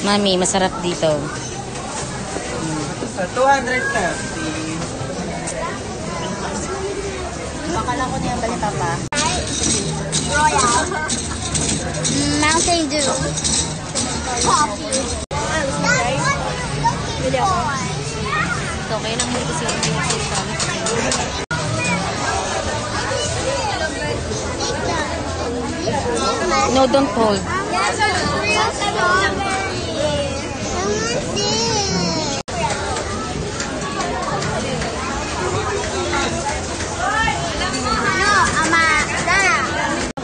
Mami, masarap dito. 230. Bakala ko na yung balita pa. Royal. Mountain Dew. Coffee. Bili ako. Ito, kaya lang hindi kasi yung No, don't hold.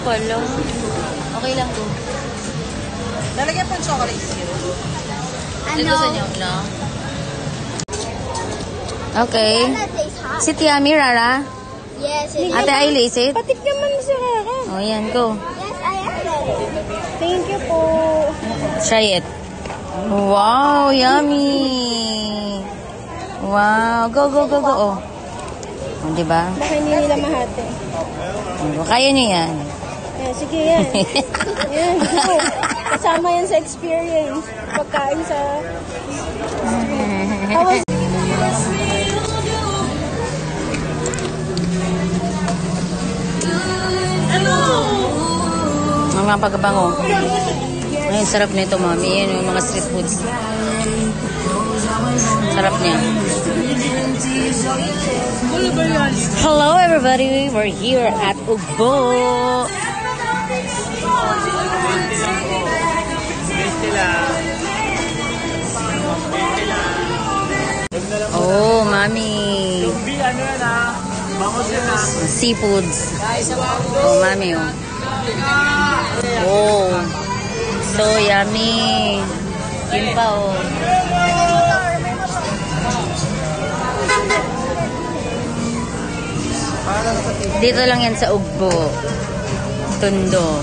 Polo. Okay lang to. Lalagyan po yung chocolate syrup. Ano? Gusto niyo? No? Okay. Si Tiami, Rara? Yes, Ate Ailey, is it? Patik naman si Rara. Oh, yan, go. Yes, I am ready. Thank you po. Try it. Wow, yummy. Wow, go, go, go, go. Oh, diba? Baka hindi nila mahati. Kaya niyo yan. Sige yan. Yan, go. Kasama yan sa experience. Pagkain sa... Ang mga pagkabango. Ay, sarap nito, mami. Yan yung mga street foods. Sarap niya. Hello, everybody. We're here at Ugbo. Oh, mami. Seafoods. Oh, mami, oh. Oh. So yummy. Kimpa, oh. Dito lang yan sa Ugbo. Tondo.